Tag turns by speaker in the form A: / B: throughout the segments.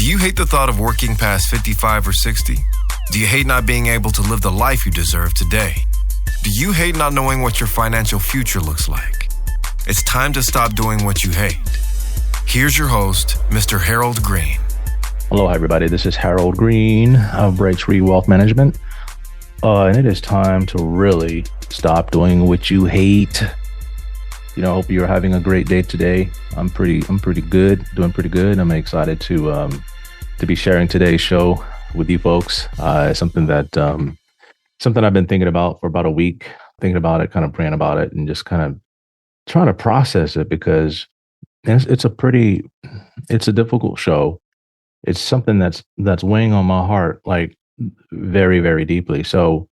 A: Do you hate the thought of working past 55 or 60? Do you hate not being able to live the life you deserve today? Do you hate not knowing what your financial future looks like? It's time to stop doing what you hate. Here's your host, Mr. Harold Green.
B: Hello, everybody. This is Harold Green of Bright Tree Wealth Management. And it is time to really stop doing what you hate. I hope you're having a great day today. I'm pretty good, doing pretty good. I'm excited to be sharing today's show with you folks. Something I've been thinking about for about a week, thinking about it, kind of praying about it, and just kind of trying to process it because it's a difficult show. It's something that's weighing on my heart, like very, very deeply. So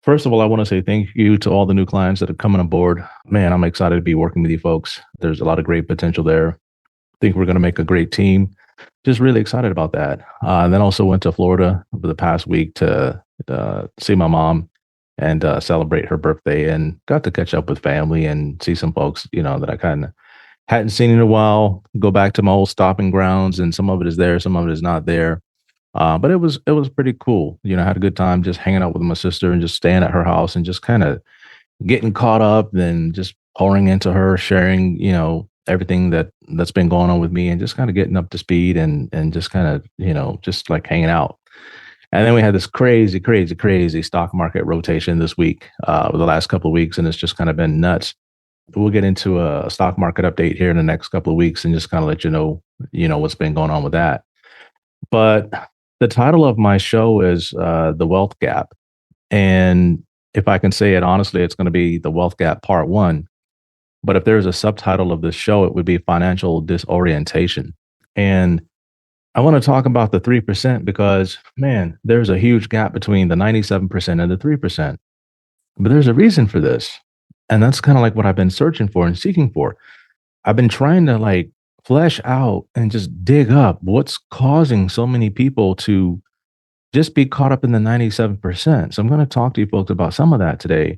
B: first of all, I want to say thank you to all the new clients that are coming aboard. Man, I'm excited to be working with you folks. There's a lot of great potential there. I think we're going to make a great team. Just really excited about that. And then also went to Florida over the past week to see my mom and celebrate her birthday, and got to catch up with family and see some folks, that I kind of hadn't seen in a while. Go back to my old stopping grounds, and some of it is there, some of it is not there. But it was pretty cool. I had a good time just hanging out with my sister and just staying at her house and just kind of getting caught up and just pouring into her, sharing, everything that's been going on with me, and just kind of getting up to speed and just kind of, just like hanging out. And then we had this crazy stock market rotation this week, over the last couple of weeks, and it's just kind of been nuts. We'll get into a stock market update here in the next couple of weeks and just kind of let you know, what's been going on with that. But the title of my show is The Wealth Gap. And if I can say it honestly, it's going to be The Wealth Gap Part 1. But if there's a subtitle of this show, it would be Financial Disorientation. And I want to talk about the 3% because, man, there's a huge gap between the 97% and the 3%. But there's a reason for this. And that's kind of like what I've been searching for and seeking for. I've been trying to flesh out and just dig up what's causing so many people to just be caught up in the 97%. So I'm going to talk to you folks about some of that today.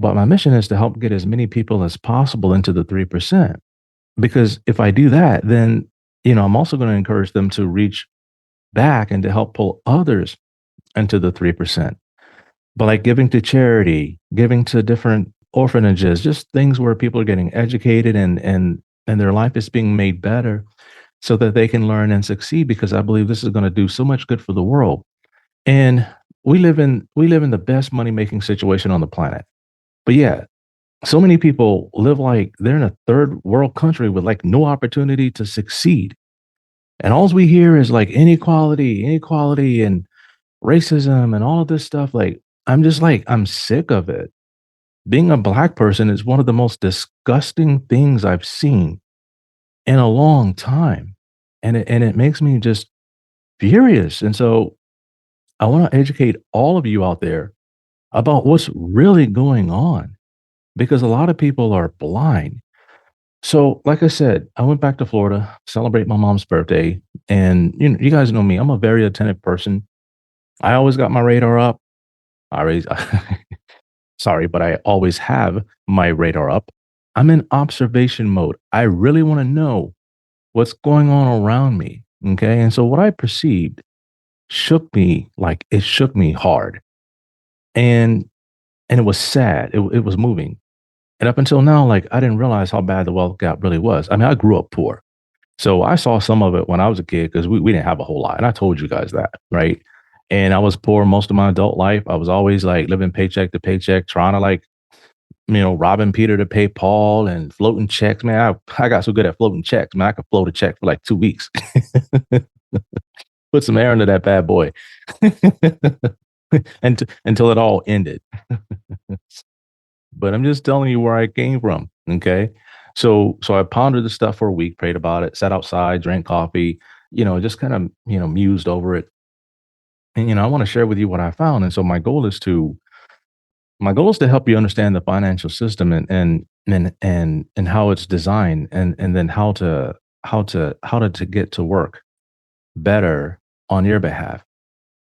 B: But my mission is to help get as many people as possible into the 3%. Because if I do that, then, I'm also going to encourage them to reach back and to help pull others into the 3%. But like giving to charity, giving to different orphanages, just things where people are getting educated and their life is being made better so that they can learn and succeed, because I believe this is going to do so much good for the world. And we live in the best money-making situation on the planet. But yeah, so many people live like they're in a third world country with no opportunity to succeed. And all we hear is inequality and racism and all of this stuff. I'm sick of it. Being a Black person is one of the most disgusting things I've seen in a long time. And it makes me just furious. And so I want to educate all of you out there about what's really going on, because a lot of people are blind. So like I said, I went back to Florida, celebrate my mom's birthday. And you guys know me, I'm a very attentive person. I always got my radar up. Sorry, but I always have my radar up. I'm in observation mode. I really want to know what's going on around me. Okay. And so what I perceived shook me hard. And it was sad. It was moving. And up until now, I didn't realize how bad the wealth gap really was. I mean, I grew up poor. So I saw some of it when I was a kid because we didn't have a whole lot. And I told you guys that, right? And I was poor most of my adult life. I was always living paycheck to paycheck, trying to robbing Peter to pay Paul and floating checks. Man, I got so good at floating checks. Man, I could float a check for 2 weeks. Put some air into that bad boy. Until it all ended. But I'm just telling you where I came from. Okay. So I pondered the stuff for a week, prayed about it, sat outside, drank coffee, just kind of, mused over it. And, I want to share with you what I found. And so my goal is to help you understand the financial system and how it's designed, and then how to get to work better on your behalf.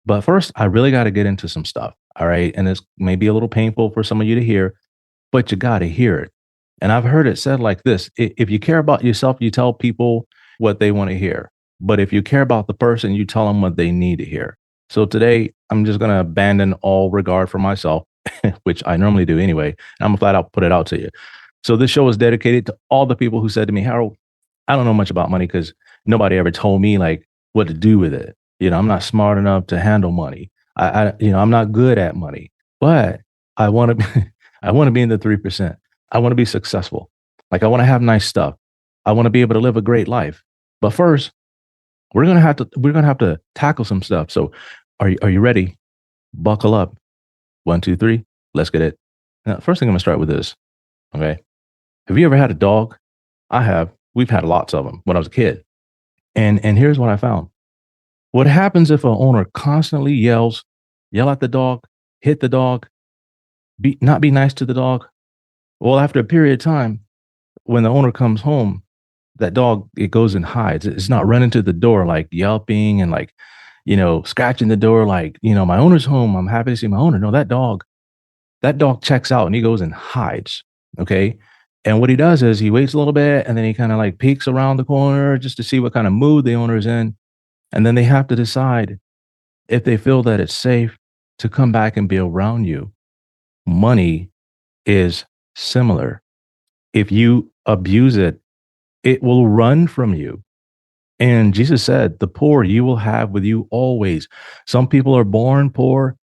B: But first, I really got to get into some stuff. All right. And it's maybe a little painful for some of you to hear, but you got to hear it. And I've heard it said like this: if you care about yourself, you tell people what they want to hear. But if you care about the person, you tell them what they need to hear. So today, I'm just going to abandon all regard for myself, which I normally do anyway. And I'm going to flat out put it out to you. So this show is dedicated to all the people who said to me, Harold, I don't know much about money because nobody ever told me like what to do with it. I'm not smart enough to handle money. I'm not good at money, but I want to, I want to be in the 3%. I want to be successful. Like I want to have nice stuff. I want to be able to live a great life. But first, we're gonna have to tackle some stuff. So, are you ready? Buckle up. 1, 2, 3. Let's get it. Now, first thing I'm gonna start with this. Okay. Have you ever had a dog? I have. We've had lots of them when I was a kid. And here's what I found. What happens if an owner constantly yell at the dog, hit the dog, not be nice to the dog? Well, after a period of time, when the owner comes home, that dog, it goes and hides. It's not running to the door like yelping and like, scratching the door like, my owner's home. I'm happy to see my owner. No, that dog checks out and he goes and hides. Okay. And what he does is he waits a little bit and then he kind of like peeks around the corner just to see what kind of mood the owner is in. And then they have to decide if they feel that it's safe to come back and be around you. Money is similar. If you abuse it, it will run from you. And Jesus said, the poor you will have with you always. Some people are born poor.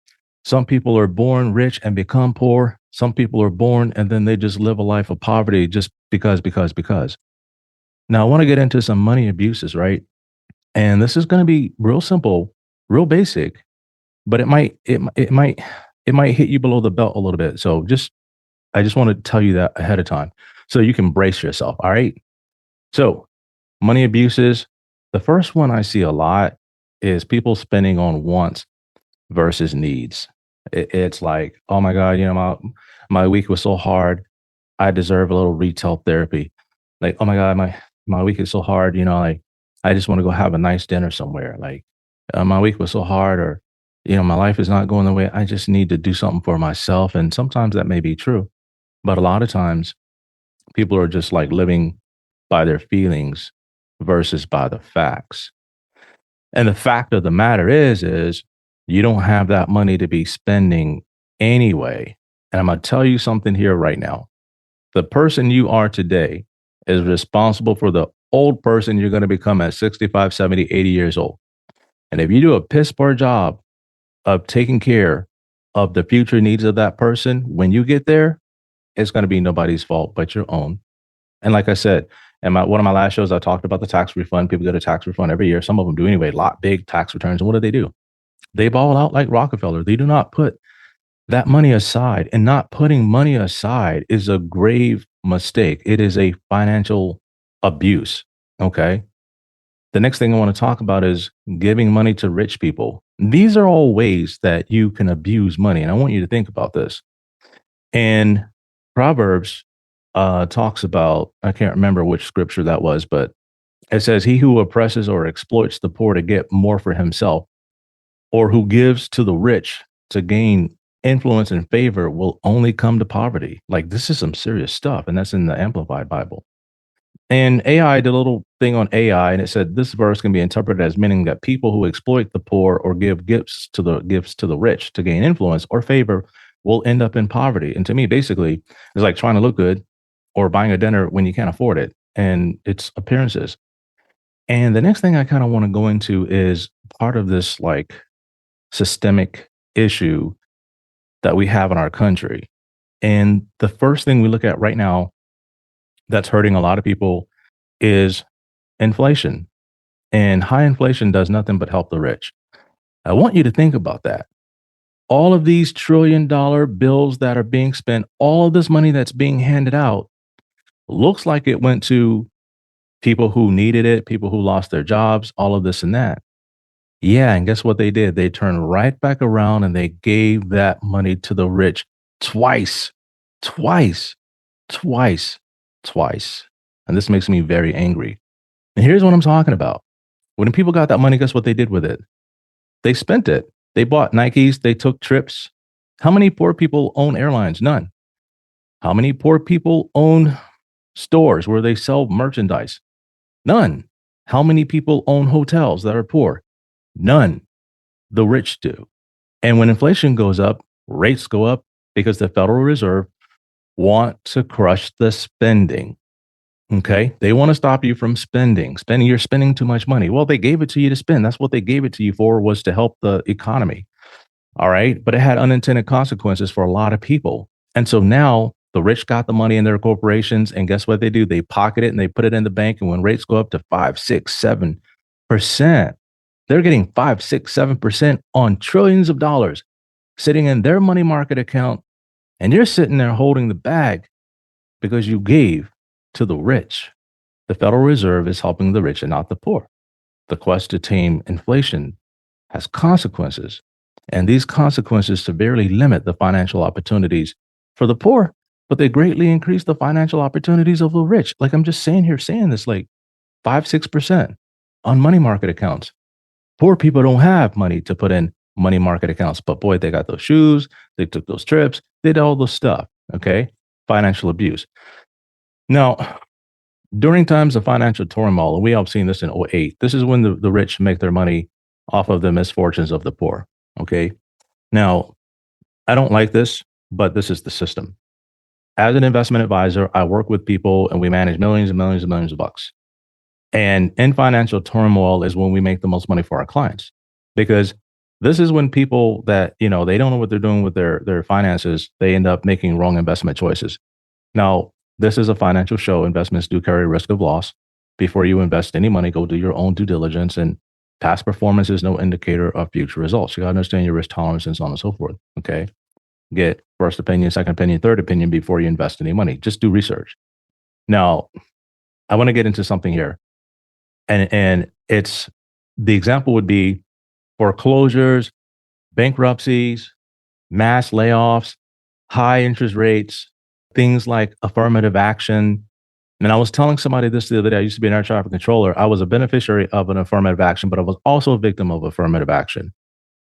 B: Some people are born rich and become poor. Some people are born and then they just live a life of poverty just because. Now, I want to get into some money abuses, right? And this is going to be real simple, real basic, but it might hit you below the belt a little bit. So I just want to tell you that ahead of time so you can brace yourself. All right. So money abuses. The first one I see a lot is people spending on wants versus needs. It's like, oh my God, my week was so hard. I deserve a little retail therapy. Like, oh my God, my week is so hard. Like I just want to go have a nice dinner somewhere. Like my week was so hard, or my life is not going the way. I just need to do something for myself. And sometimes that may be true, but a lot of times people are just like living by their feelings versus by the facts. And the fact of the matter is you don't have that money to be spending anyway. And I'm going to tell you something here right now. The person you are today is responsible for the old person you're going to become at 65, 70, 80 years old. And if you do a piss poor job of taking care of the future needs of that person, when you get there, it's going to be nobody's fault but your own. And like I said, in one of my last shows, I talked about the tax refund. People get a tax refund every year. Some of them do anyway, big tax returns. And what do? They ball out like Rockefeller. They do not put that money aside. And not putting money aside is a grave mistake. It is a financial abuse. Okay. The next thing I want to talk about is giving money to rich people. These are all ways that you can abuse money. And I want you to think about this. And Proverbs talks about, I can't remember which scripture that was, but it says, he who oppresses or exploits the poor to get more for himself, or who gives to the rich to gain influence and favor, will only come to poverty. Like, this is some serious stuff. And that's in the Amplified Bible. And AI did a little thing on AI, and it said this verse can be interpreted as meaning that people who exploit the poor or give gifts to the rich to gain influence or favor will end up in poverty. And to me, basically, it's like trying to look good or buying a dinner when you can't afford it, and it's appearances. And the next thing I kind of want to go into is part of this like systemic issue that we have in our country. And the first thing we look at right now that's hurting a lot of people is inflation. And high inflation does nothing but help the rich. I want you to think about that. All of these $1 trillion bills that are being spent, all of this money that's being handed out, looks like it went to people who needed it, people who lost their jobs, all of this and that. Yeah, and guess what they did? They turned right back around and they gave that money to the rich twice, twice, twice, twice. And this makes me very angry. And here's what I'm talking about. When people got that money, guess what they did with it? They spent it. They bought Nikes. They took trips. How many poor people own airlines? None. How many poor people own stores where they sell merchandise? None. How many people own hotels that are poor? None. The rich do. And when inflation goes up, rates go up because the Federal Reserve want to crush the spending. Okay. They want to stop you from spending. You're spending too much money. Well, they gave it to you to spend. That's what they gave it to you for, was to help the economy. All right. But it had unintended consequences for a lot of people. And so now the rich got the money in their corporations. And guess what they do? They pocket it and they put it in the bank. And when rates go up to 5, 6, 7%, they're getting 5, 6, 7% on trillions of dollars sitting in their money market account. And you're sitting there holding the bag because you gave to the rich. The Federal Reserve is helping the rich and not the poor. The quest to tame inflation has consequences, and these consequences severely limit the financial opportunities for the poor, but they greatly increase the financial opportunities of the rich. Like I'm just saying this like 5, 6% on money market accounts. Poor people don't have money to put in money market accounts, but boy, they got those shoes, they took those trips, they did all this stuff. Okay. Financial abuse. Now, during times of financial turmoil, and we all have seen this in '08, this is when the rich make their money off of the misfortunes of the poor. Okay. Now, I don't like this, but this is the system. As an investment advisor, I work with people and we manage millions and millions and millions of bucks. And in financial turmoil is when we make the most money for our clients, because this is when people that, they don't know what they're doing with their finances, they end up making wrong investment choices. Now, this is a financial show. Investments do carry a risk of loss. Before you invest any money, go do your own due diligence, and past performance is no indicator of future results. You got to understand your risk tolerance and so on and so forth. Okay. Get first opinion, second opinion, third opinion before you invest any money. Just do research. Now, I want to get into something here. And it's, the example would be foreclosures, bankruptcies, mass layoffs, high interest rates, things like affirmative action. And I was telling somebody this the other day. I used to be an air traffic controller. I was a beneficiary of an affirmative action, but I was also a victim of affirmative action.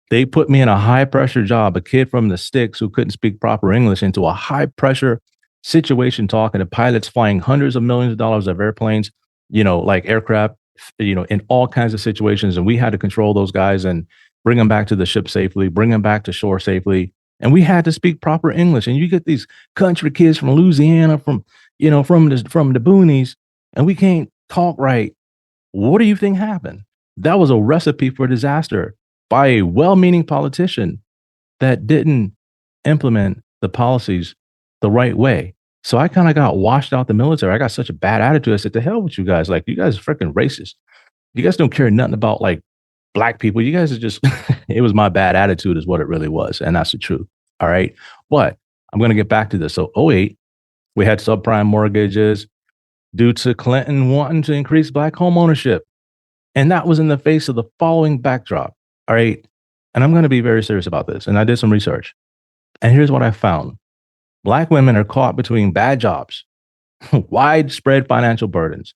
B: They put me in a high pressure job, a kid from the sticks who couldn't speak proper English, into a high pressure situation, talking to pilots flying hundreds of millions of dollars of airplanes, like aircraft, in all kinds of situations. And we had to control those guys and bring them back to the ship safely, bring them back to shore safely. And we had to speak proper English. And you get these country kids from Louisiana, from the boonies, and we can't talk right. What do you think happened? That was a recipe for disaster by a well-meaning politician that didn't implement the policies the right way. So I kind of got washed out the military. I got such a bad attitude. I said, to hell with you guys. Like, you guys are freaking racist. You guys don't care nothing about like black people. You guys are just, it was my bad attitude is what it really was. And that's the truth. All right. But I'm going to get back to this. So '08, we had subprime mortgages due to Clinton wanting to increase black home ownership. And that was in the face of the following backdrop. All right. And I'm going to be very serious about this. And I did some research. And here's what I found. Black women are caught between bad jobs, widespread financial burdens.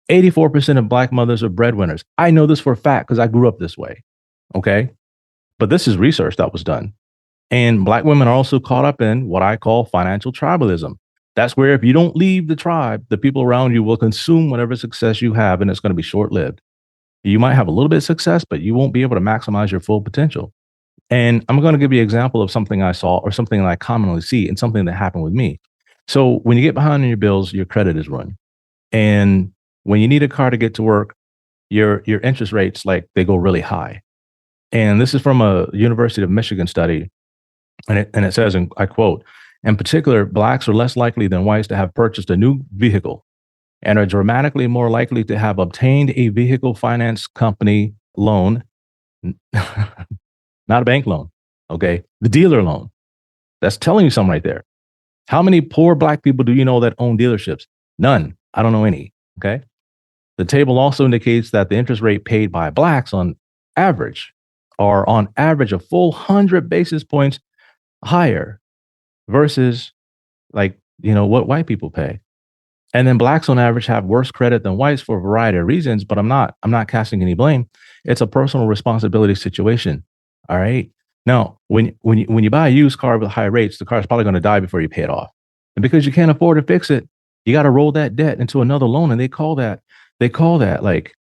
B: 84% of Black mothers are breadwinners. I know this for a fact because I grew up this way. Okay. But this is research that was done. And Black women are also caught up in what I call financial tribalism. That's where if you don't leave the tribe, the people around you will consume whatever success you have, and it's going to be short-lived. You might have a little bit of success, but you won't be able to maximize your full potential. And I'm going to give you an example of something I saw, or something that I commonly see, and something that happened with me. So when you get behind on your bills, your credit is ruined. And when you need a car to get to work, your interest rates, like, they go really high. And this is from a University of Michigan study. And it says, and I quote, in particular, Blacks are less likely than whites to have purchased a new vehicle and are dramatically more likely to have obtained a vehicle finance company loan, not a bank loan, okay? The dealer loan. That's telling you something right there. How many poor Black people do you know that own dealerships? None. I don't know any, okay? The table also indicates that the interest rate paid by Blacks on average are on average a full 100 basis points higher versus what white people pay. And then Blacks on average have worse credit than whites for a variety of reasons, but I'm not casting any blame. It's a personal responsibility situation. All right. Now, when you buy a used car with high rates, the car is probably going to die before you pay it off. And because you can't afford to fix it, you got to roll that debt into another loan. And they call that like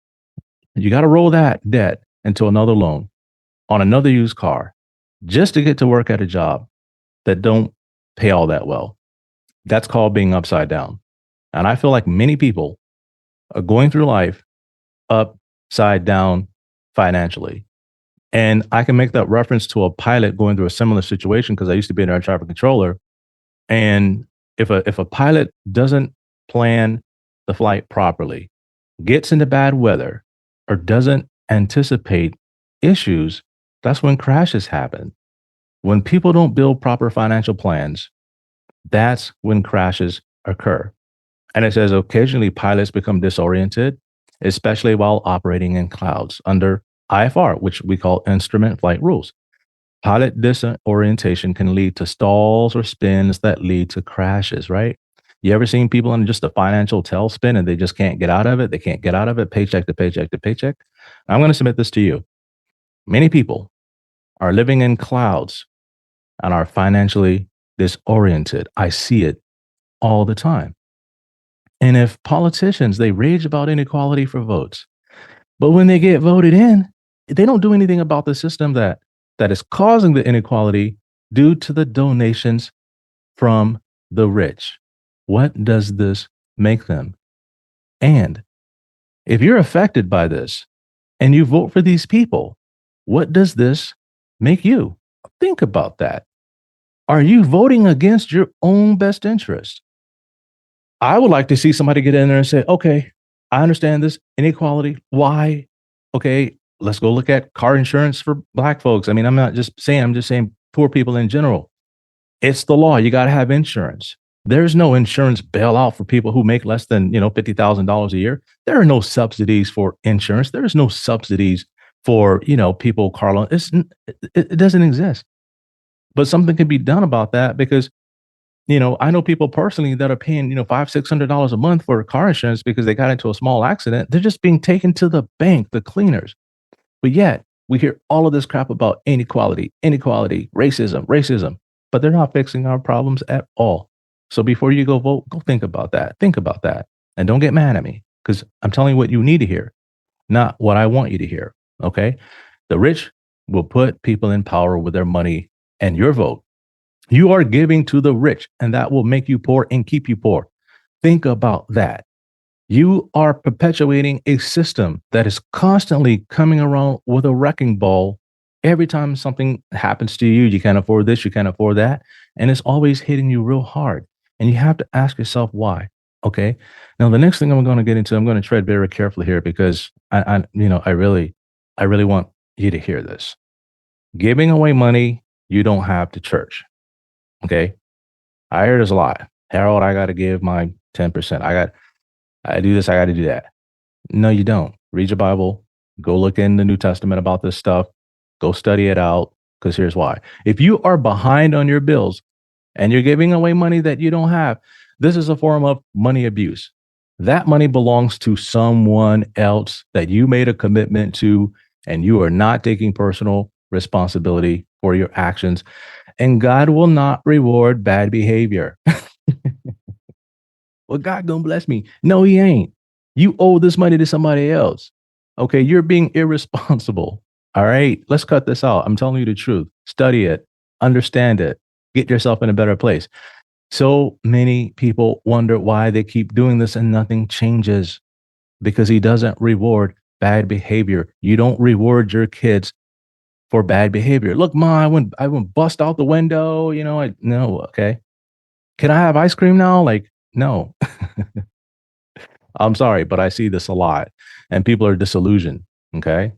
B: You got to roll that debt into another loan on another used car just to get to work at a job that don't pay all that well. That's called being upside down. And I feel like many people are going through life upside down financially. And I can make that reference to a pilot going through a similar situation because I used to be an air traffic controller. And if a pilot doesn't plan the flight properly, gets into bad weather, or doesn't anticipate issues, that's when crashes happen. When people don't build proper financial plans, that's when crashes occur. And it says occasionally pilots become disoriented, especially while operating in clouds under IFR, which we call instrument flight rules. Pilot disorientation can lead to stalls or spins that lead to crashes, right? You ever seen people in just a financial tailspin and they just can't get out of it? They can't get out of it, paycheck to paycheck to paycheck. I'm going to submit this to you. Many people are living in clouds and are financially disoriented. I see it all the time. And if politicians, they rage about inequality for votes, but when they get voted in, they don't do anything about the system that is causing the inequality due to the donations from the rich. What does this make them? And if you're affected by this and you vote for these people, what does this make you? Think about that. Are you voting against your own best interest? I would like to see somebody get in there and say, okay, I understand this inequality. Why? Okay, let's go look at car insurance for Black folks. I mean, I'm just saying poor people in general. It's the law. You got to have insurance. There's no insurance bailout for people who make less than, $50,000 a year. There are no subsidies for insurance. There's no subsidies for, people car loans. It doesn't exist. But something can be done about that because, I know people personally that are paying, $500-$600 a month for car insurance because they got into a small accident. They're just being taken to the bank, the cleaners. But yet we hear all of this crap about inequality, racism, but they're not fixing our problems at all. So before you go vote, go think about that. Think about that. And don't get mad at me because I'm telling you what you need to hear, not what I want you to hear. Okay. The rich will put people in power with their money and your vote. You are giving to the rich, and that will make you poor and keep you poor. Think about that. You are perpetuating a system that is constantly coming around with a wrecking ball. Every time something happens to you, you can't afford this, you can't afford that. And it's always hitting you real hard. And you have to ask yourself why. Okay. Now, the next thing I'm going to get into, I'm going to tread very carefully here because I really want you to hear this. Giving away money you don't have to church. Okay. I hear this a lot. Harold, I got to give my 10%. I do this. I got to do that. No, you don't. Read your Bible. Go look in the New Testament about this stuff. Go study it out. Because here's why. If you are behind on your bills and you're giving away money that you don't have, this is a form of money abuse. That money belongs to someone else that you made a commitment to, and you are not taking personal responsibility for your actions. And God will not reward bad behavior. Well, God gonna bless me. No, he ain't. You owe this money to somebody else. Okay, you're being irresponsible. All right, let's cut this out. I'm telling you the truth. Study it, understand it, get yourself in a better place. So many people wonder why they keep doing this and nothing changes because he doesn't reward bad behavior. You don't reward your kids for bad behavior. Look, Ma, I went bust out the window. No, okay. Can I have ice cream now? Like, no. I'm sorry, but I see this a lot and people are disillusioned. Okay.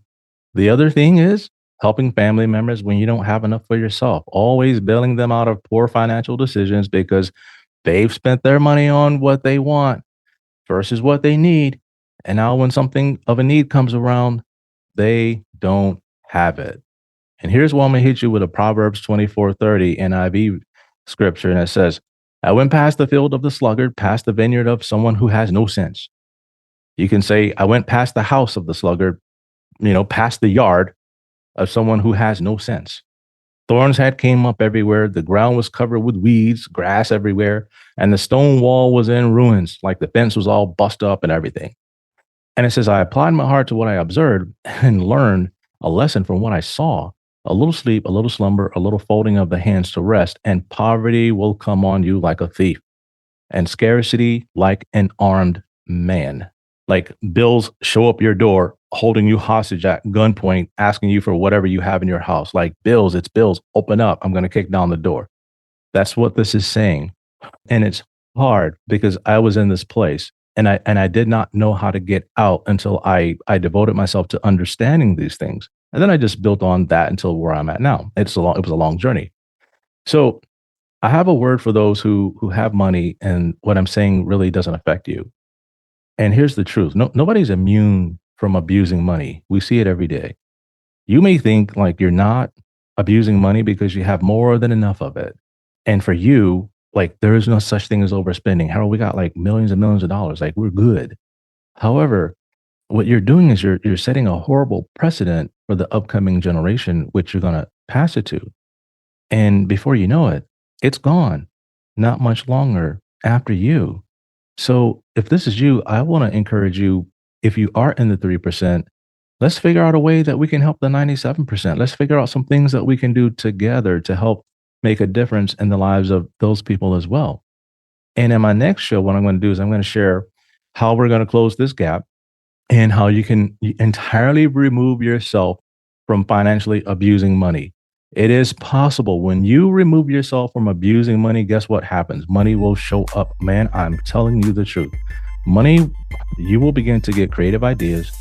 B: The other thing is helping family members when you don't have enough for yourself, always bailing them out of poor financial decisions because they've spent their money on what they want versus what they need. And now when something of a need comes around, they don't have it. And here's why I'm going to hit you with a Proverbs 24:30 NIV scripture. And it says, I went past the field of the sluggard, past the vineyard of someone who has no sense. You can say, I went past the house of the sluggard, past the yard of someone who has no sense. Thorns had came up everywhere. The ground was covered with weeds, grass everywhere. And the stone wall was in ruins, like the fence was all bust up and everything. And it says, I applied my heart to what I observed and learned a lesson from what I saw. A little sleep, a little slumber, a little folding of the hands to rest, and poverty will come on you like a thief, and scarcity like an armed man. Like bills show up your door, holding you hostage at gunpoint, asking you for whatever you have in your house. Like bills, it's bills, open up. I'm going to kick down the door. That's what this is saying. And it's hard because I was in this place and I did not know how to get out until I devoted myself to understanding these things. And then I just built on that until where I'm at now. It was a long journey. So I have a word for those who have money, and what I'm saying really doesn't affect you. And here's the truth. Nobody's immune from abusing money. We see it every day. You may think like you're not abusing money because you have more than enough of it. And for you, like there is no such thing as overspending. Harold, we got like millions and millions of dollars. Like we're good. However, what you're doing is you're setting a horrible precedent for the upcoming generation, which you're going to pass it to. And before you know it, it's gone. Not much longer after you. So if this is you, I want to encourage you, if you are in the 3%, let's figure out a way that we can help the 97%. Let's figure out some things that we can do together to help make a difference in the lives of those people as well. And in my next show, what I'm going to do is I'm going to share how we're going to close this gap and how you can entirely remove yourself from financially abusing money. It is possible. When you remove yourself from abusing money, guess what happens? Money will show up. Man, I'm telling you the truth. Money, you will begin to get creative ideas.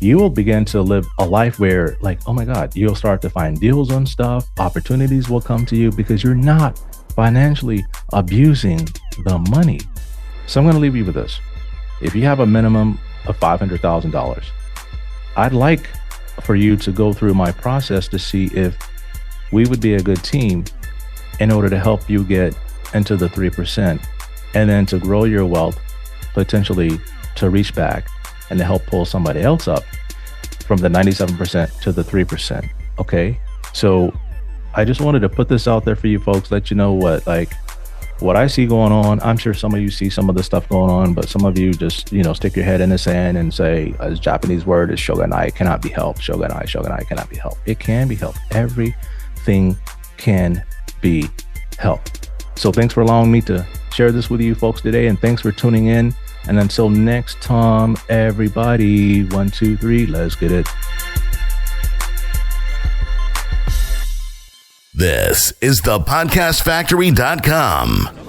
B: You will begin to live a life where, like, oh my God, you'll start to find deals on stuff. Opportunities will come to you because you're not financially abusing the money. So I'm going to leave you with this. If you have a minimum of $500,000, I'd like for you to go through my process to see if we would be a good team in order to help you get into the 3% and then to grow your wealth, potentially to reach back and to help pull somebody else up from the 97% to the 3%. Okay. So I just wanted to put this out there for you folks, let you know what I see going on. I'm sure some of you see some of the stuff going on, but some of you just, stick your head in the sand and say, as Japanese word is shogunai, cannot be helped. Shogunai cannot be helped. It can be helped. Everything can be helped. So thanks for allowing me to share this with you folks today. And thanks for tuning in. And until next time, everybody, 1, 2, 3, let's get it.
C: This is thepodcastfactory.com.